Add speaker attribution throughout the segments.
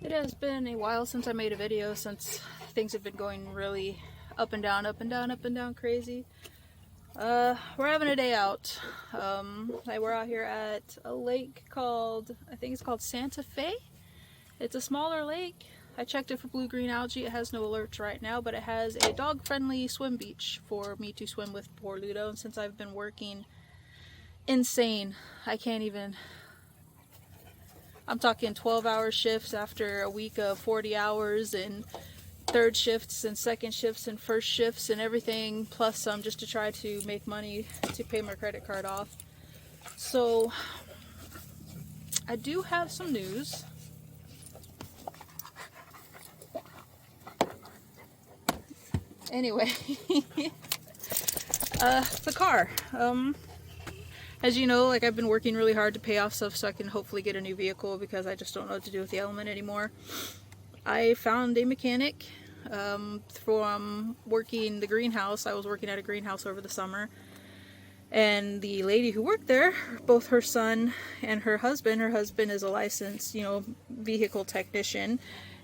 Speaker 1: It has been a while since I made a video, since things have been going really up and down, up and down, up and down crazy. We're having a day out. We're out here at a lake called, I think it's called Santa Fe. It's a smaller lake. I checked it for blue-green algae. It has no alerts right now, but it has a dog-friendly swim beach for me to swim with poor Ludo. And since I've been working insane, I can't even... I'm talking 12-hour shifts after a week of 40 hours and third shifts and second shifts and first shifts and everything, plus some, just to try to make money to pay my credit card off. So I do have some news. Anyway, the car. As you know, like, I've been working really hard to pay off stuff so I can hopefully get a new vehicle because I just don't know what to do with the Element anymore. I found a mechanic from working the greenhouse. I was working at a greenhouse over the summer. And the lady who worked there, both her son and her husband is a licensed, vehicle technician.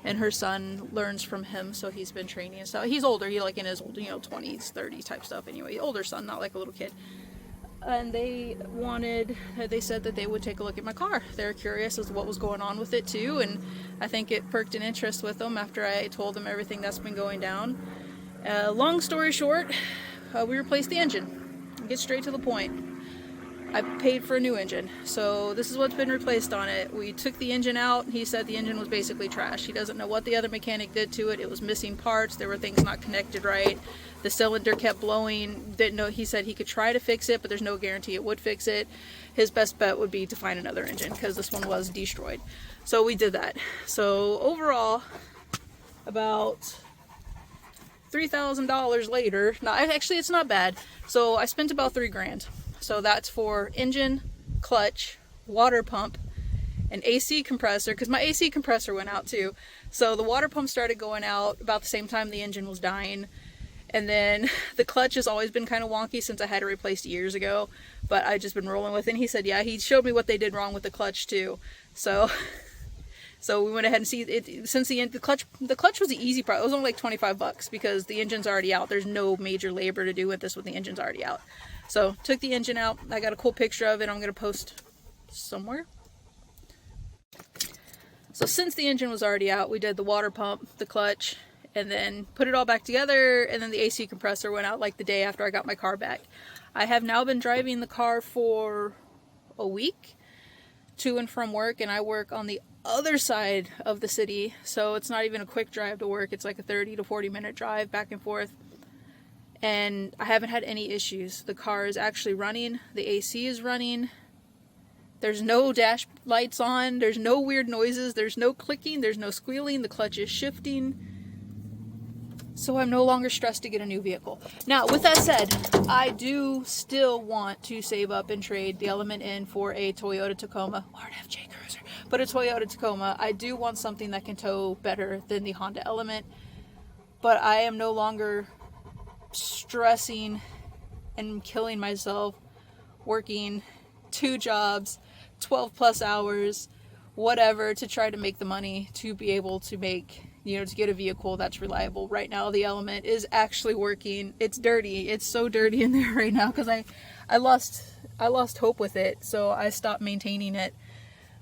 Speaker 1: And her son learns from him, so he's been training and stuff. He's older, he's like in his, 20s, 30s type stuff anyway. Older son, not like a little kid. And they said that they would take a look at my car. They're curious as to what was going on with it too, and I think it perked an interest with them after I told them everything that's been going down. Long story short, we replaced the engine. Get straight to the point. I paid for a new engine, so this is what's been replaced on it. We took the engine out. He said the engine was basically trash. He doesn't know what the other mechanic did to it. It was missing parts. There were things not connected right. The cylinder kept blowing. Didn't know. He said he could try to fix it, but there's no guarantee it would fix it. His best bet would be to find another engine because this one was destroyed. So we did that. So overall, about $3,000 later. No, actually, it's not bad. So I spent about $3,000. So that's for engine, clutch, water pump, an AC compressor, because my AC compressor went out too. So the water pump started going out about the same time the engine was dying. And then the clutch has always been kind of wonky since I had it replaced years ago, but I've just been rolling with it. And he said, yeah, he showed me what they did wrong with the clutch too. So we went ahead and see it. Since the clutch was the easy part. It was only like $25 because the engine's already out. There's no major labor to do with this when the engine's already out. So took the engine out. I got a cool picture of it. I'm gonna post somewhere. So since the engine was already out, we did the water pump, the clutch, and then put it all back together. And then the AC compressor went out like the day after I got my car back. I have now been driving the car for a week to and from work, and I work on the other side of the city, so it's not even a quick drive to work. It's like a 30 to 40 minute drive back and forth, and I haven't had any issues. The car is actually running, the AC is running, there's no dash lights on, there's no weird noises, there's no clicking, there's no squealing, the clutch is shifting. So I'm no longer stressed to get a new vehicle. Now, with that said, I do still want to save up and trade the Element in for a Toyota Tacoma or an FJ Cruiser, but a Toyota Tacoma. I do want something that can tow better than the Honda Element, but I am no longer stressing and killing myself working 2 jobs, 12 plus hours, whatever, to try to make the money to be able to make, to get a vehicle that's reliable. Right now, the Element is actually working. It's dirty. It's so dirty in there right now because I lost hope with it, so I stopped maintaining it.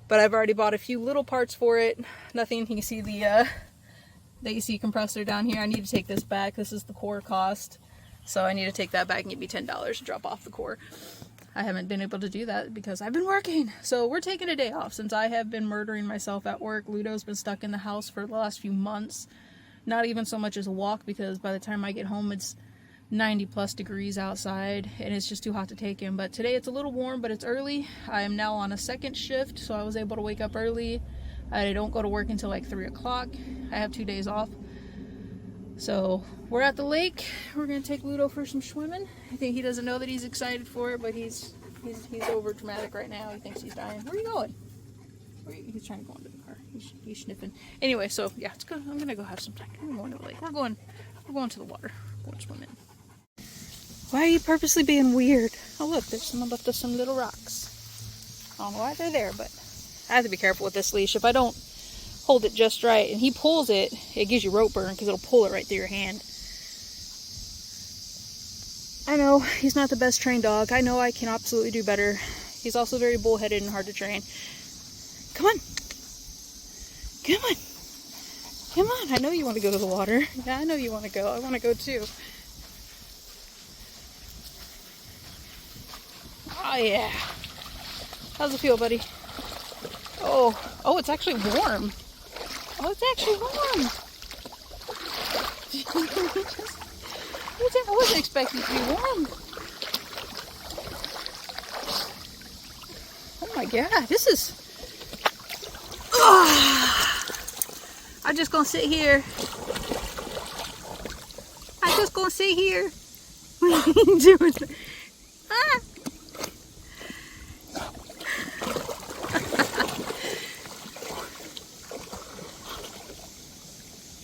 Speaker 1: But I've already bought a few little parts for it. Nothing. You can see the AC compressor down here. I need to take this back. This is the core cost, so I need to take that back and give me $10 to drop off the core. I haven't been able to do that because I've been working. So we're taking a day off since I have been murdering myself at work. Ludo's been stuck in the house for the last few months. Not even so much as a walk, because by the time I get home it's 90 plus degrees outside and it's just too hot to take him. But today it's a little warm, but it's early. I am now on a second shift, so I was able to wake up early. I don't go to work until like 3 o'clock. I have 2 days off. So we're at the lake. We're gonna take Ludo for some swimming. I think he doesn't know that he's excited for it, but he's over dramatic right now. He thinks he's dying. Where are you going? He's trying to go into the car. He's sniffing. Anyway, so yeah, it's good. I'm gonna go have some time. I'm going to the lake. We're going to the water. We're going swimming. Why are you purposely being weird? Oh look, there's some little rocks. I don't know why they're there, but I have to be careful with this leash. If I don't hold it just right. And he pulls it, it gives you rope burn because it'll pull it right through your hand. I know he's not the best trained dog. I know I can absolutely do better. He's also very bullheaded and hard to train. Come on. Come on. Come on. I know you want to go to the water. Yeah, I know you want to go. I want to go too. Oh yeah. How's it feel, buddy? Oh, it's actually warm. Oh, it's actually warm. I wasn't expecting it to be warm. Oh my god, this is... I'm just gonna sit here. I'm just gonna sit here. What are you doing? Ah.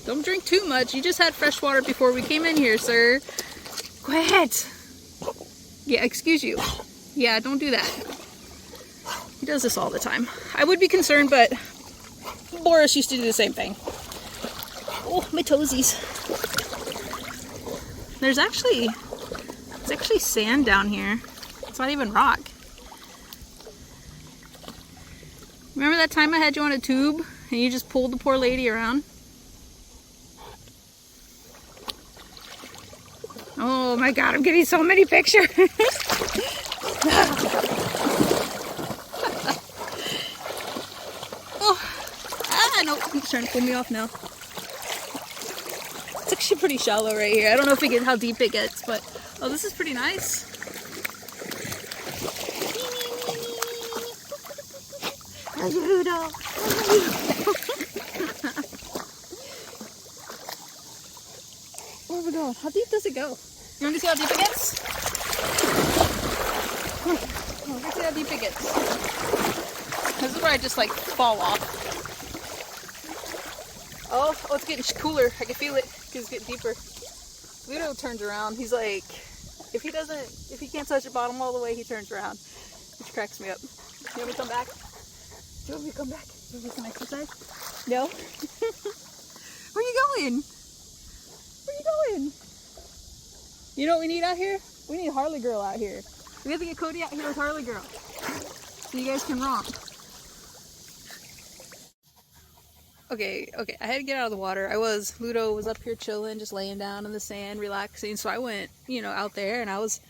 Speaker 1: Don't drink too much. You just had fresh water before we came in here, sir. Quiet. Yeah, excuse you. Yeah, don't do that. He does this all the time. I would be concerned, but Boris used to do the same thing. Oh, my toesies. It's actually sand down here. It's not even rock. Remember that time I had you on a tube and you just pulled the poor lady around? Oh my god, I'm getting so many pictures. Nope, he's trying to pull me off now. It's actually pretty shallow right here. I don't know if we get how deep it gets, but oh, this is pretty nice. Oh my god, how deep does it go? You want to see how deep it gets? Come on, let's see how deep it gets. This is where I just like fall off. Oh, it's getting cooler. I can feel it because it's getting deeper. Ludo turns around. He's like, if he can't touch the bottom all the way, he turns around, which cracks me up. You want me to come back? You want me to come back? You want me to come exercise? No? Where are you going? Where are you going? You know what we need out here? We need Harley Girl out here. We have to get Cody out here with Harley Girl so you guys can romp. Okay, I had to get out of the water. Ludo was up here chilling, just laying down in the sand, relaxing. So I went, out there, and I was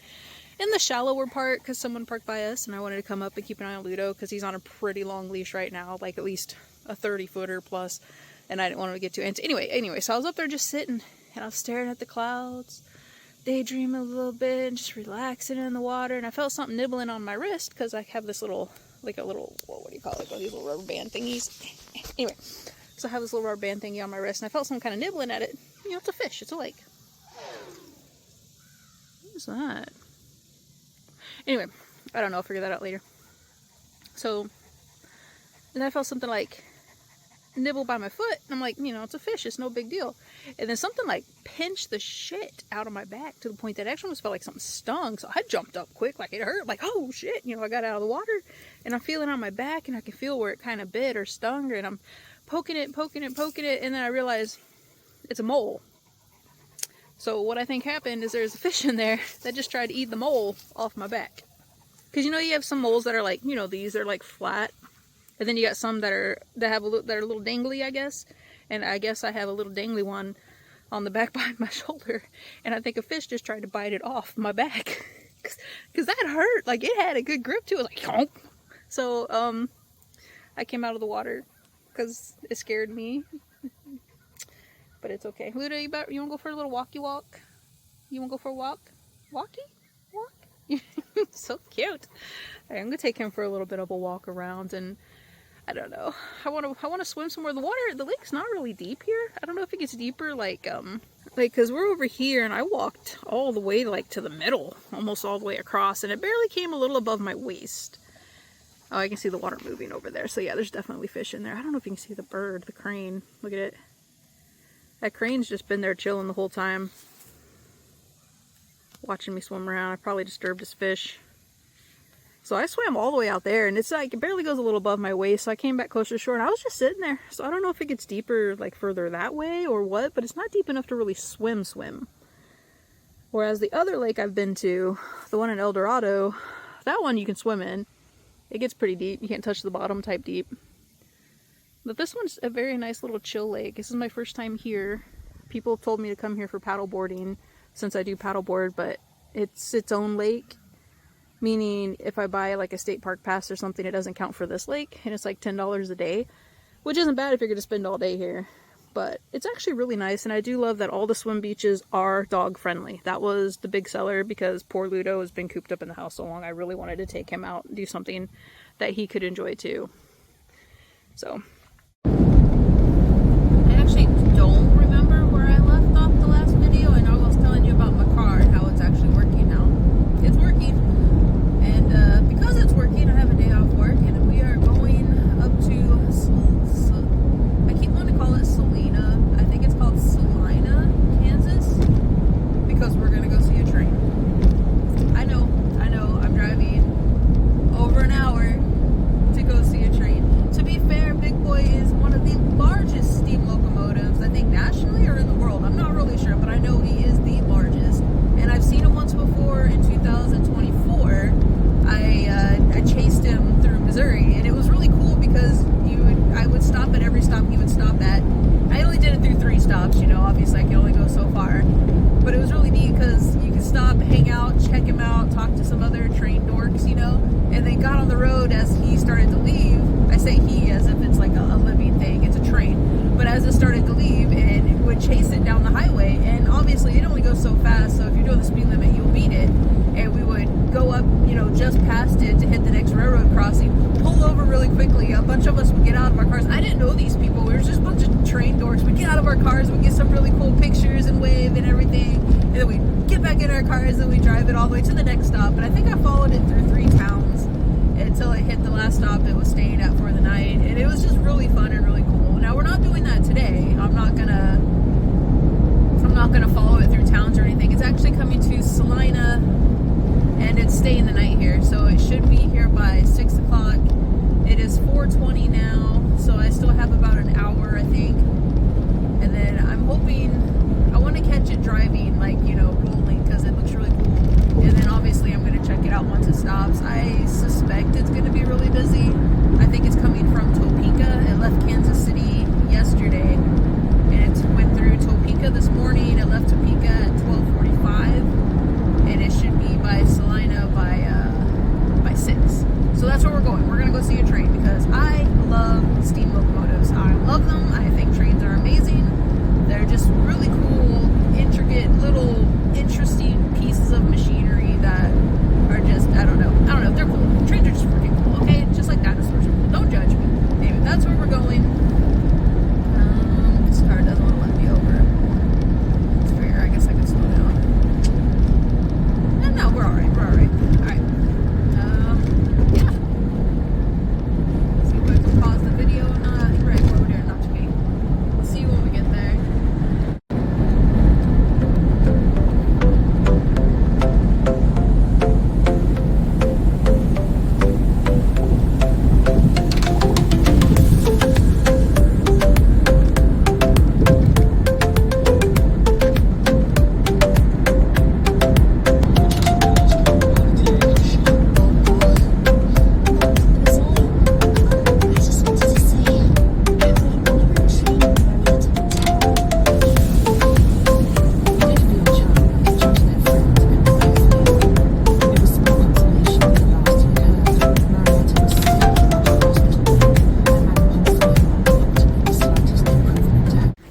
Speaker 1: in the shallower part because someone parked by us, and I wanted to come up and keep an eye on Ludo because he's on a pretty long leash right now, like at least a 30-footer plus, and I didn't want him to get too antsy. Anyway, so I was up there just sitting, and I was staring at the clouds, daydreaming a little bit, and just relaxing in the water, and I felt something nibbling on my wrist because I have this little, what do you call it, one of these little rubber band thingies. Anyway. So I have this little rubber band thingy on my wrist, and I felt some kind of nibbling at it. It's a fish. It's a lake. What is that? Anyway, I don't know. I'll figure that out later. So, then I felt something like nibble by my foot, and I'm like, it's a fish. It's no big deal. And then something like pinched the shit out of my back to the point that it actually almost felt like something stung. So I jumped up quick, like it hurt, like, oh shit. I got out of the water, and I'm feeling on my back, and I can feel where it kind of bit or stung, and I'm poking it, and then I realized it's a mole. So what I think happened is there's a fish in there that just tried to eat the mole off my back. Because you have some moles that are like, these are like flat, and then you got some that are a little dangly, I guess. And I guess I have a little dangly one on the back behind my shoulder, and I think a fish just tried to bite it off my back. Because that hurt. Like, it had a good grip to it. Like, honk. So I came out of the water because it scared me, but it's okay. Ludo, you want to go for a little walkie walk? You want to go for a walk? Walk? So cute. Right, I'm gonna take him for a little bit of a walk around, and I don't know. I want to swim somewhere. The lake's not really deep here. I don't know if it gets deeper, like because we're over here, and I walked all the way like to the middle, almost all the way across, and it barely came a little above my waist. Oh, I can see the water moving over there. So yeah, there's definitely fish in there. I don't know if you can see the bird, the crane. Look at it. That crane's just been there chilling the whole time, watching me swim around. I probably disturbed his fish. So I swam all the way out there, and it's like it barely goes a little above my waist. So I came back closer to shore, and I was just sitting there. So I don't know if it gets deeper, like further that way or what, but it's not deep enough to really swim. Whereas the other lake I've been to, the one in El Dorado, that one you can swim in. It gets pretty deep. You can't touch the bottom type deep. But this one's a very nice little chill lake. This is my first time here. People have told me to come here for paddle boarding since I do paddleboard, but it's its own lake. Meaning if I buy like a state park pass or something, it doesn't count for this lake, and it's like $10 a day, which isn't bad if you're going to spend all day here. But it's actually really nice, and I do love that all the swim beaches are dog friendly. That was the big seller because poor Ludo has been cooped up in the house so long. I really wanted to take him out and do something that he could enjoy too. So I actually don't remember where I left off the last video. I know I was telling you about my car and how it's actually working now. It's working. And because it's working, I have a day off work, and we are going up to, I keep wanting to call it Salina. I think it's called Salina, Kansas, because we're going to go see a train. I know, I'm driving over an hour to go see a train. To be fair, Big Boy is one of the largest steam locomotives, I think nationally or in the world. I'm not really sure, but I know he is the largest. And I've seen him once before in 2024. I chased him through Missouri, and it was really cool because I would stop at every stop he would stop at. I only did it through 3 stops, you know, obviously I can only go so far. But it was really neat because you could stop, hang out, check him out, talk to some other train dorks, you know, and they got on the road as he started to leave. I say he as if it's like a living thing, it's a train. But as it started to leave, and it would chase it down the highway, and obviously it only goes so fast, so if you're doing the speed limit, you'll beat it. And we would go up, you know, just past it to hit the next railroad crossing, pull over really quickly. A bunch of us would get out of our cars. I didn't know these people. We were just a bunch of train dorks. We'd get out of our cars, we'd get some really cool pictures and wave and everything. And then we'd get back in our cars and we'd drive it all the way to the next stop. And I think I followed it through 3 towns until it hit the last stop it was staying at for the night. And it was just really fun and really cool. Now we're not doing that today. I'm not gonna follow it through towns or anything. It's actually coming to Salina, and it's staying the night here, so it should be here by 6 o'clock. It is 4:20 now, so I still have about an hour, I think. And then I'm hoping, I want to catch it driving, like, you know, rolling, because it looks really cool. And then obviously I'm going to check it out once it stops. I suspect it's going to be really busy. I think it's coming from Topeka. It left Kansas City yesterday, and it went through Topeka this morning. It left Topeka at 12:45, and it should be by Salina by 6. So that's where we're going. We're going to go see a train because I love steam locomotives. I love them. I think trains are amazing. They're just really cool, intricate, little, interesting pieces of machinery that are just, I don't know, they're cool. Trains are just freaking cool, okay? Just like dinosaurs are cool. Don't judge me. Anyway, that's where we're going. This car doesn't want to let me over. It's fair. I guess I can slow down. No, we're alright. Alright. Yeah. Let's see if I can pause the video or not. I think we're at over there, not to be. We'll see you when we get there.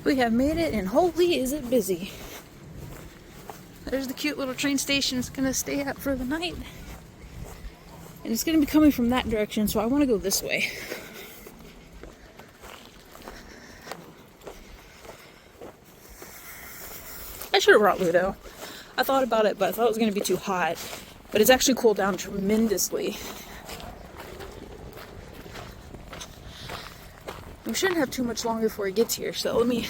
Speaker 1: We have made it, and holy is it busy. There's the cute little train station it's gonna stay at for the night. And it's gonna be coming from that direction, so I wanna go this way. I should have brought Ludo. I thought about it, but I thought it was gonna be too hot. But it's actually cooled down tremendously. We shouldn't have too much longer before he gets here, so let me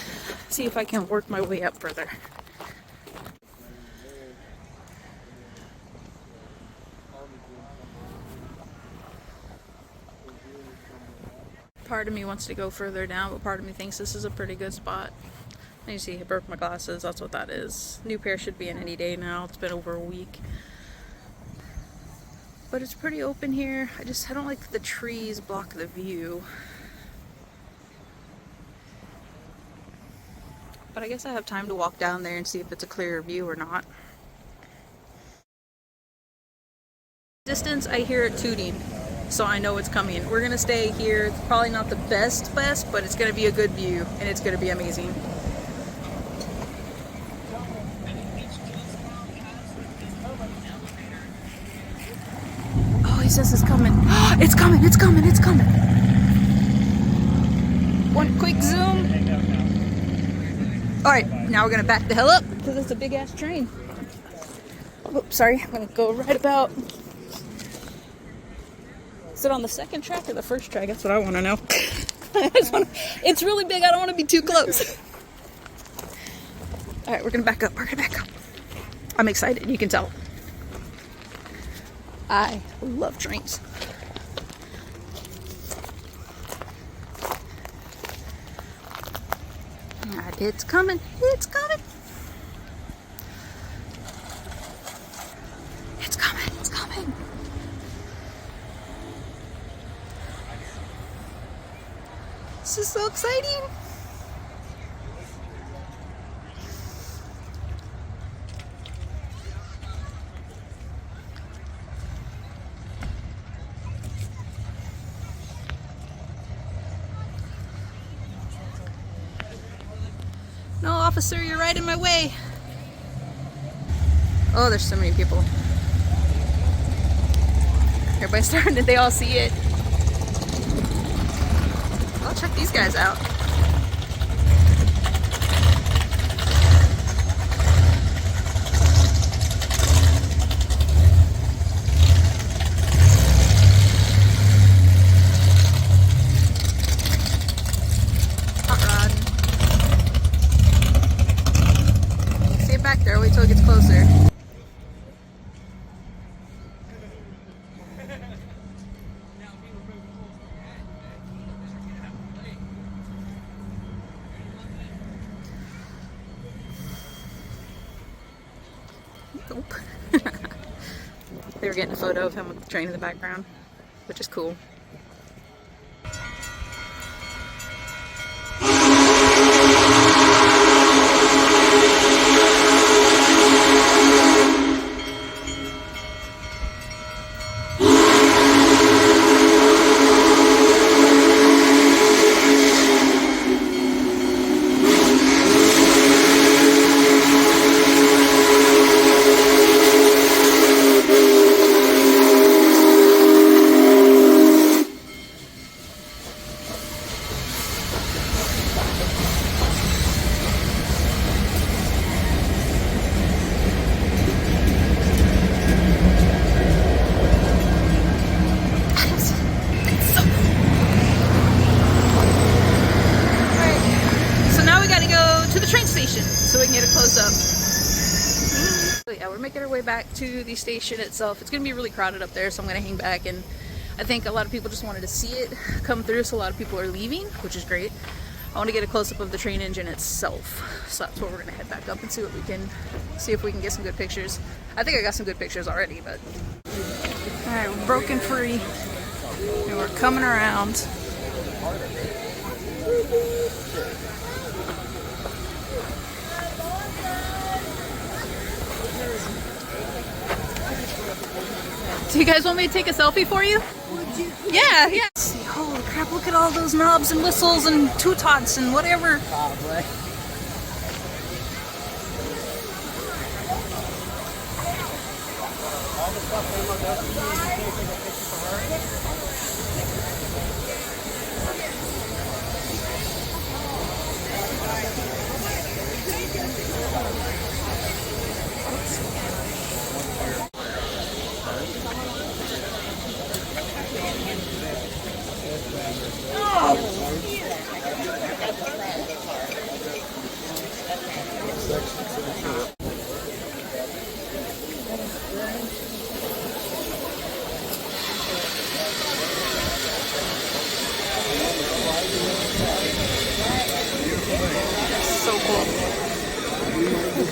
Speaker 1: see if I can work my way up further. Part of me wants to go further down, but part of me thinks this is a pretty good spot. And you see, I broke my glasses. That's what that is. New pair should be in any day now. It's been over a week. But it's pretty open here. I don't like that the trees block the view. But I guess I have time to walk down there and see if it's a clearer view or not. Distance, I hear it tooting, so I know it's coming. We're gonna stay here. It's probably not the best, but it's gonna be a good view, and it's gonna be amazing. Oh, he says it's coming. It's coming, it's coming, it's coming. One quick zoom. All right, now we're gonna back the hell up because it's a big ass train. Oops, sorry, I'm gonna go right about. Is it on the second track or the first track? That's what I want to know. It's really big. I don't want to be too close. All right, we're gonna back up. We're gonna back up. I'm excited. You can tell. I love trains. All right, it's coming. It's coming. It's coming. It's coming. This is so exciting. No, officer, you're right in my way. Oh, there's so many people. Everybody's starting to, they all see it. I'll check these guys out. Hot rod. See it back there, wait till it gets closer. Nope. They were getting a photo of him with the train in the background, which is cool. So we can get a close-up. So yeah, we're making our way back to the station itself. It's going to be really crowded up there, so I'm going to hang back, and I think a lot of people just wanted to see it come through, so a lot of people are leaving, which is great. I want to get a close-up of the train engine itself, so that's where we're going to head back up and see what we can, see if we can get some good pictures. I think I got some good pictures already, but... Alright, we're broken free, and we're coming around. Do you guys want me to take a selfie for you? Yeah, yeah. Holy crap, look at all those knobs and whistles and toots and whatever.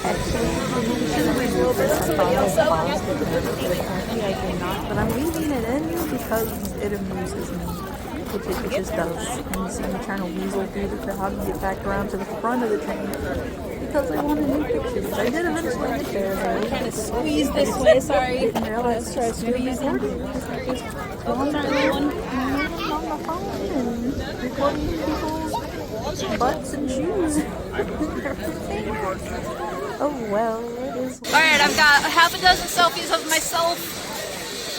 Speaker 2: Actually, a little bit. I thought I paused it, but apparently I did not. But I'm leaving it in because it amuses me. It just does. And you see me trying to weasel through the crowd and get back around to the front of the train because I wanted new pictures. I did eventually get there, though.
Speaker 1: Trying to squeeze this way, sorry.
Speaker 2: Didn't realize I was squeezing. Just going on my phone and recording people's butts and shoes. Oh well, it is.
Speaker 1: Alright, I've got half a dozen selfies of myself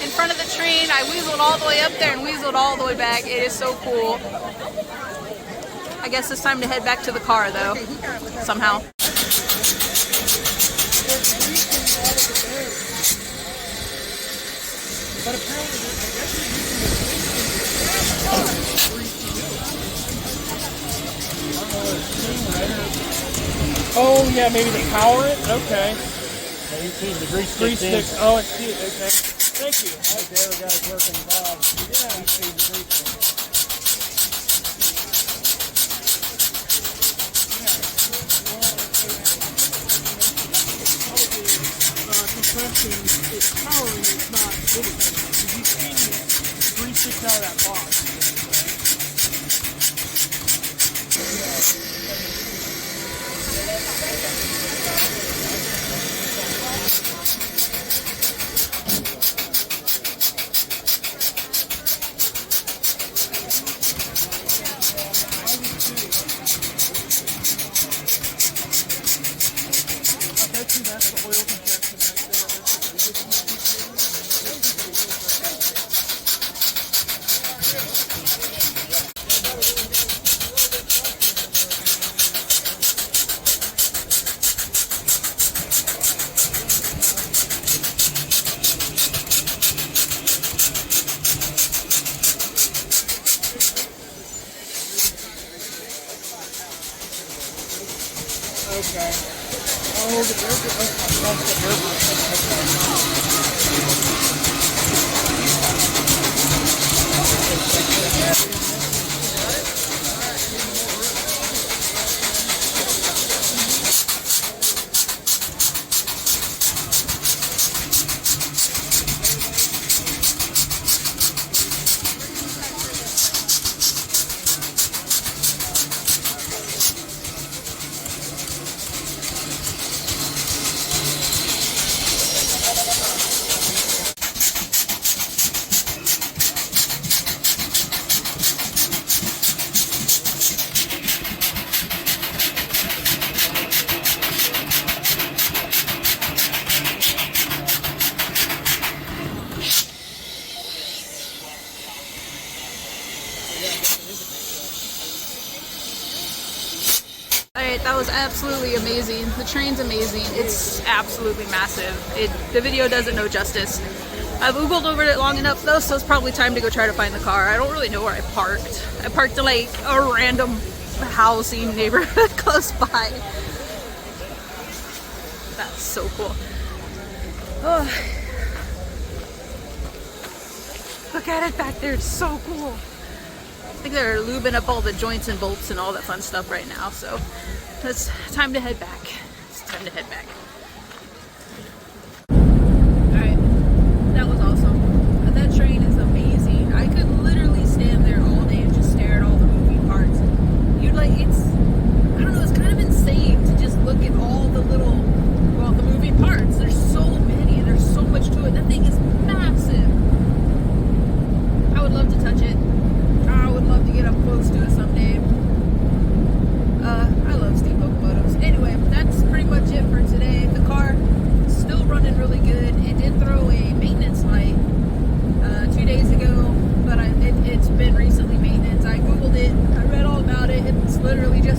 Speaker 1: in front of the train. I weaseled all the way up there and weaseled all the way back. It is so cool. I guess it's time to head back to the car though, somehow.
Speaker 3: Oh yeah, maybe to power it? Okay. The grease sticks. Oh, I see it. Okay. Thank you. The other guy's working involved. Yeah, he's feeding the grease sticks. Compression is powering, it's not moving. Because he's feeding the grease sticks out of that box. Okay. Oh, the
Speaker 1: Alright, that was absolutely amazing. The train's amazing. It's absolutely massive. The video does it no justice. I've Googled over it long enough though, so it's probably time to go try to find the car. I don't really know where I parked. I parked in like a random housing neighborhood close by. That's so cool. Oh. Look at it back there, it's so cool. I think they're lubing up all the joints and bolts and all that fun stuff right now, so it's time to head back. It's time to head back. Alright, that was awesome. That train is amazing. I could literally stand there all day and just stare at all the moving parts. You'd like, it's, I don't know, it's kind of insane to just look at all the little, well, the moving parts. There's so many and there's so much to it. That thing is massive. I would love to touch it. I would love to get up close to it someday. I love steam locomotives. Anyway, that's pretty much it for today. The car is still running really good. It did throw a maintenance light 2 days ago, but it's been recently maintenance. I Googled it. I read all about it. It's literally just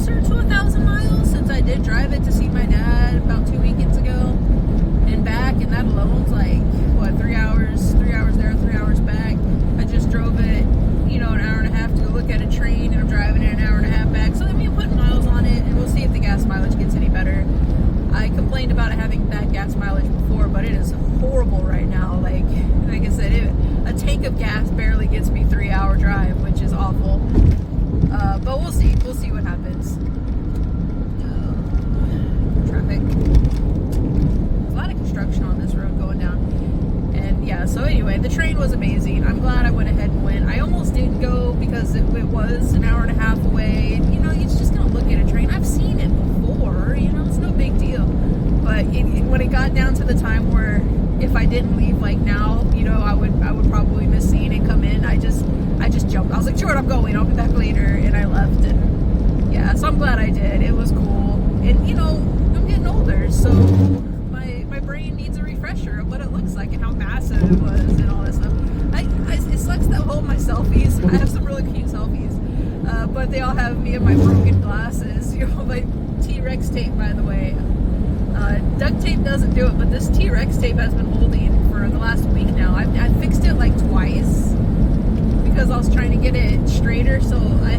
Speaker 1: closer to 1,000 miles since I did drive it to see my dad about 2 weekends ago and back, and that alone's like, what, 3 hours there, 3 hours back. I just drove it, you know, an hour and a half to go look at a train, and I'm driving it an hour and a half back. So let me put miles on it, and we'll see if the gas mileage gets any better. I complained about it having bad gas mileage before, but it is horrible right now. Like I said, a tank of gas barely gets me 3 hour drive, which is awful. But we'll see. We'll see what happens. Traffic. There's a lot of construction on this road going down. And yeah, so anyway, the train was amazing. I'm glad I went ahead and went. I almost didn't go because it was an hour and a half away. And, you know, you're just going to look at a train. I've seen it before. You know, it's no big deal. But when it got down to the time where if I didn't leave like now, you know, I would probably miss seeing it come in. I just jumped. I was like, sure, I'm going. I'll be back later. And I left. And yeah, so I'm glad I did. It was cool. And, you know, I'm getting older, so my brain needs a refresher of what it looks like and how massive it was and all that stuff. It sucks that all my selfies, I have some really cute selfies, but they all have me and my broken glasses. You know, my T-Rex tape, by the way. Duct tape doesn't do it, but this T-Rex tape has been holding for the last week now. I fixed it like twice because I was trying to get it straighter, so I